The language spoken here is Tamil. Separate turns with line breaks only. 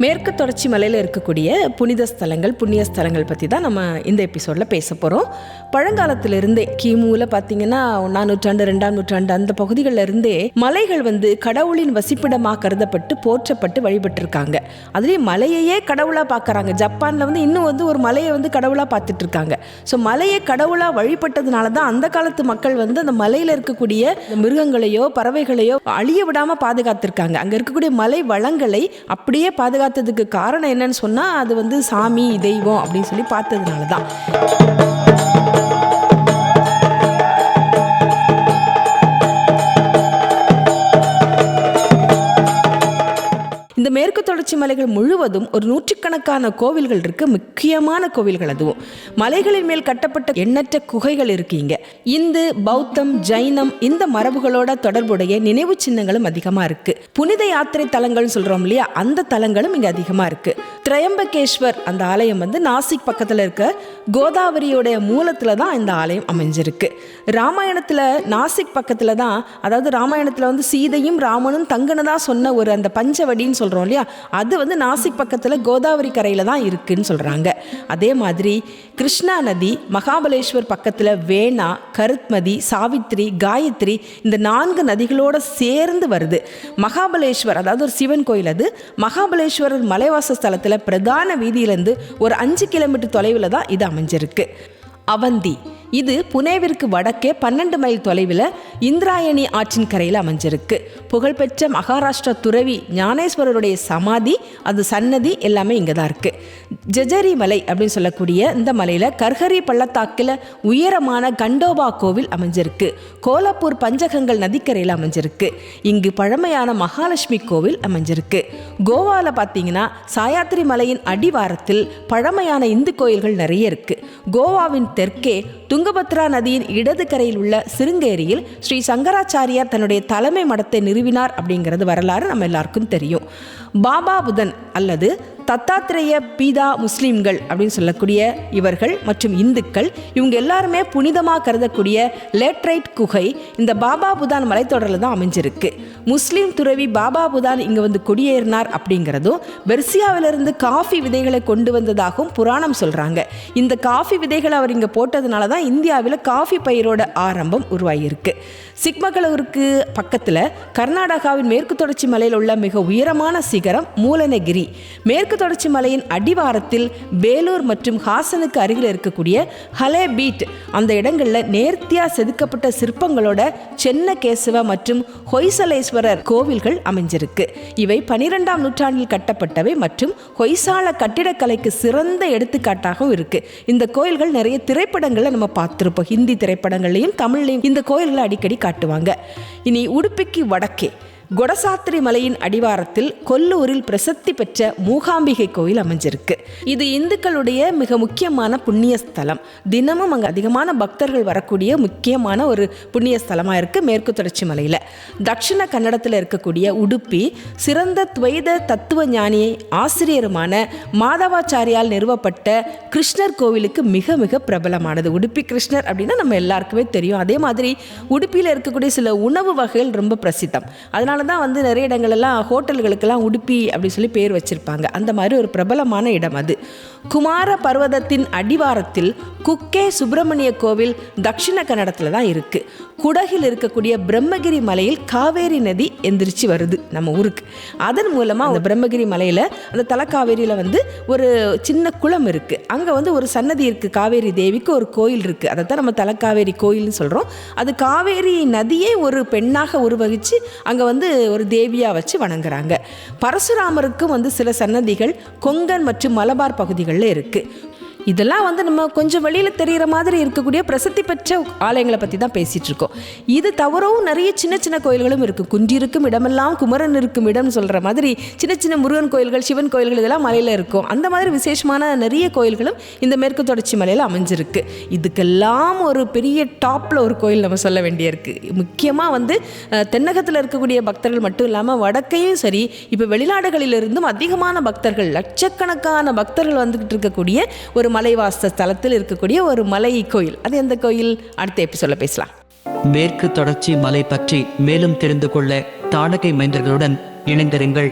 மேற்கு தொடர்ச்சி மலையில் இருக்கக்கூடிய புனித ஸ்தலங்கள் புண்ணிய ஸ்தலங்கள் பற்றி தான் நம்ம இந்த எபிசோடில் பேச போகிறோம். பழங்காலத்திலிருந்தே கிமுவில் பார்த்தீங்கன்னா 1ஆம் நூற்றாண்டு 2ஆம் நூற்றாண்டு அந்த பகுதிகளில் இருந்தே மலைகள் கடவுளின் வசிப்பிடமாக கருதப்பட்டு போற்றப்பட்டு வழிபட்டிருக்காங்க. அதுலேயும் மலையையே கடவுளாக பார்க்குறாங்க. ஜப்பானில் இன்னும் ஒரு மலையை கடவுளாக பார்த்துட்டு இருக்காங்க. ஸோ மலையை கடவுளாக வழிபட்டதுனால தான் அந்த காலத்து மக்கள் அந்த மலையில் இருக்கக்கூடிய மிருகங்களையோ பறவைகளையோ அழிய விடாமல் பாதுகாத்திருக்காங்க. அங்கே இருக்கக்கூடிய மலை வளங்களை அப்படியே பாதுகாத்ததுக்கு காரணம் என்னன்னு சொன்னா அது சாமி தெய்வம் அப்படின்னு சொல்லி பார்த்ததுனால தான். இந்த மேற்கு தொடர்ச்சி மலைகள் முழுவதும் ஒரு நூற்றுக்கணக்கான கோவில்கள் இருக்கு. முக்கியமான கோவில்கள் அதுவும். மலைகளின் மேல் கட்டப்பட்ட எண்ணற்ற குகைகள் இருக்கு. இங்க இந்து, பௌத்தம், ஜைனம் இந்த மரபுகளோட தொடர்புடைய நினைவு சின்னங்களும் அதிகமா இருக்கு. புனித யாத்திரை தலங்கள் சொல்றோம் இல்லையா, அந்த தலங்களும் இங்க அதிகமா இருக்கு. திரையம்பகேஸ்வர் அந்த ஆலயம் நாசிக் பக்கத்துல இருக்க கோதாவரியோடைய மூலத்துல தான் இந்த ஆலயம் அமைஞ்சிருக்கு. ராமாயணத்துல நாசிக் பக்கத்துல தான், அதாவது ராமாயணத்துல சீதையும் ராமனும் தங்கனதா சொன்ன ஒரு அந்த பஞ்சவடின்னு சொல்றோம் இல்லையா, அது நாசிக் பக்கத்துல கோதாவரி கரையில தான் இருக்குன்னு சொல்றாங்க. அதே மாதிரி கிருஷ்ணா நதி மகாபலேஸ்வர் பக்கத்துல வேணா, கருத்மதி, சாவித்ரி, காயத்ரி இந்த 4 நதிகளோட சேர்ந்து வருது. மகாபலேஸ்வர் அதாவது ஒரு சிவன் கோயில். அது மகாபலேஸ்வரர் மலைவாச ஸ்தலத்துல பிரதான வீதியிலிருந்து ஒரு 5 கிலோமீட்டர் தொலைவில் தான் இது அமைஞ்சிருக்கு. அவந்தி இது புனேவிற்கு வடக்கே 12 மைல் தொலைவில் இந்திராயணி ஆற்றின் கரையில் அமைஞ்சிருக்கு. புகழ்பெற்ற மகாராஷ்டிரா துறவி ஞானேஸ்வரருடைய சமாதி, அது சன்னதி எல்லாமே இங்கே தான் இருக்கு. ஜஜரி மலை அப்படின்னு சொல்லக்கூடிய இந்த மலையில் கர்ஹரி பள்ளத்தாக்கில் உயரமான கண்டோபா கோவில் அமைஞ்சிருக்கு. கோலாப்பூர் பஞ்சகங்கள் நதிக்கரையில் அமைஞ்சிருக்கு. இங்கு பழமையான மகாலட்சுமி கோவில் அமைஞ்சிருக்கு. கோவாவில் பார்த்தீங்கன்னா சாயாத்ரி மலையின் அடிவாரத்தில் பழமையான இந்து கோயில்கள் நிறைய இருக்கு. கோவாவின் தெற்கே துங்கபத்ரா நதியின் இடது கரையில் உள்ள சிருங்கேரியில் ஸ்ரீ சங்கராச்சாரியார் தன்னுடைய தலைமை மடத்தை நிறுவினார் அப்படிங்கிறது வரலாறு நம்ம எல்லாருக்கும் தெரியும். பாபா புதன் அல்லது தத்தாத்திரேய பீதா முஸ்லீம்கள் அப்படின்னு சொல்லக்கூடிய இவர்கள் மற்றும் இந்துக்கள் இவங்க எல்லாருமே புனிதமாக கருதக்கூடிய லேட்ரைட் குகை இந்த பாபா புதான் மலைத்தொடரில் தான் அமைஞ்சிருக்கு. முஸ்லீம் துறவி பாபா புதான் இங்கே குடியேறினார் அப்படிங்கிறதும் பெர்சியாவிலிருந்து காஃபி விதைகளை கொண்டு வந்ததாகவும் புராணம் சொல்கிறாங்க. இந்த காஃபி விதைகளை அவர் இங்கே போட்டதுனால தான் இந்தியாவில் காஃபி பயிரோட ஆரம்பம் உருவாகியிருக்கு. சிக்மகளூருக்கு பக்கத்தில் கர்நாடகாவின் மேற்கு தொடர்ச்சி மலையில் உள்ள மிக உயரமான சிகரம் மூலனகிரி. மேற்கு தொடர்ச்சி மலையின் அடிவாரத்தில் வேலூர் மற்றும் ஹாசனுக்கு அருகில் இருக்கக்கூடிய ஹலே பீட் அந்த இடங்களில் நேர்த்தியா செதுக்கப்பட்ட சிற்பங்களோட சென்னகேசவ மற்றும் ஹொய்சலேஸ்வரர் கோவில்கள் அமைஞ்சிருக்கு. இவை 12ஆம் நூற்றாண்டில் கட்டப்பட்டவை மற்றும் ஹொய்சால கட்டிடக்கலைக்கு சிறந்த எடுத்துக்காட்டாகவும் இருக்கு. இந்த கோயில்கள் நிறைய திரைப்படங்களை நம்ம பார்த்திருப்போம். ஹிந்தி திரைப்படங்கள்லையும் தமிழ்லையும் இந்த கோயில்களை அடிக்கடி காட்டுவாங்க. இனி உடுப்பிக்கு வடக்கே கொடசாத்திரி மலையின் அடிவாரத்தில் கொல்லூரில் பிரசித்தி பெற்ற மூகாம்பிகை கோயில் அமைஞ்சிருக்கு. இது இந்துக்களுடைய மிக முக்கியமான புண்ணிய ஸ்தலம். தினமும் அங்கே அதிகமான பக்தர்கள் வரக்கூடிய முக்கியமான ஒரு புண்ணிய ஸ்தலமாக இருக்கு மேற்கு தொடர்ச்சி மலையில். தட்சிண கன்னடத்தில் இருக்கக்கூடிய உடுப்பி சிறந்த துவைத தத்துவ ஞானியை ஆசிரியருமான மாதவாச்சாரியால் நிறுவப்பட்ட கிருஷ்ணர் கோவிலுக்கு மிக மிக பிரபலமானது. உடுப்பி கிருஷ்ணர் அப்படின்னா நம்ம எல்லாருக்குமே தெரியும். அதே மாதிரி உடுப்பியில் இருக்கக்கூடிய சில உணவு வகைகள் ரொம்ப பிரசித்தம். அதனால தான் நிறைய இடங்களெல்லாம் ஹோட்டல்களுக்கெல்லாம் உடுப்பி அப்படி சொல்லி பேர் வச்சிருப்பாங்க. அந்த மாதிரி ஒரு பிரபலமான இடம் அது. குமார பர்வதத்தின் அடிவாரத்தில் குக்கே சுப்பிரமணிய கோவில் தட்சிண கன்னடத்தில் தான் இருக்கு. குடகில் இருக்கக்கூடிய பிரம்மகிரி மலையில் காவேரி நதி எந்திரிச்சு வருது நம்ம ஊருக்கு. அதன் மூலமாக அந்த பிரம்மகிரி மலையில் அந்த தலக்காவேரியில் ஒரு சின்ன குளம் இருக்கு. அங்கே ஒரு சன்னதி இருக்கு. காவேரி தேவிக்கு ஒரு கோயில் இருக்கு. அதை தான் நம்ம தலக்காவேரி கோயில்னு சொல்கிறோம். அது காவேரி நதியே ஒரு பெண்ணாக உருவகிச்சு அங்கே ஒரு தேவியா வச்சு வணங்குறாங்க. பரசுராமருக்கும் சில சன்னதிகள் கொங்கன் மற்றும் மலபார் பகுதிகளில் இருக்கு. இதெல்லாம் நம்ம கொஞ்சம் வெளியில் தெரிகிற மாதிரி இருக்கக்கூடிய பிரசித்தி பெற்ற ஆலயங்களை பற்றி தான் பேசிகிட்டு இருக்கோம். இது தவிரவும் நிறைய சின்ன சின்ன கோயில்களும் இருக்குது. குன்றிருக்கும் இடமெல்லாம் குமரன் இருக்கும் இடம்னு சொல்கிற மாதிரி சின்ன சின்ன முருகன் கோயில்கள், சிவன் கோயில்கள் இதெல்லாம் மலையில் இருக்கும். அந்த மாதிரி விசேஷமான நிறைய கோயில்களும் இந்த மேற்கு தொடர்ச்சி மலையில் அமைஞ்சிருக்கு. இதுக்கெல்லாம் ஒரு பெரிய டாப்பில் ஒரு கோயில் நம்ம சொல்ல வேண்டியிருக்கு. முக்கியமாக தென்னகத்தில் இருக்கக்கூடிய பக்தர்கள் மட்டும் இல்லாமல் வடக்கையும் சரி, இப்போ வெளிநாடுகளிலிருந்தும் அதிகமான பக்தர்கள், லட்சக்கணக்கான பக்தர்கள் வந்துக்கிட்டு இருக்கக்கூடிய ஒரு மலைவாச ஸ்தலத்தில் இருக்கக்கூடிய ஒரு மலை கோயில். அது எந்த கோயில் அடுத்த எபிசோட்ல பேசலாம்.
மேற்கு தொடர்ச்சி மலை பற்றி மேலும் தெரிந்து கொள்ள தாடகை மைந்தர்களுடன் இணைந்திருங்கள்.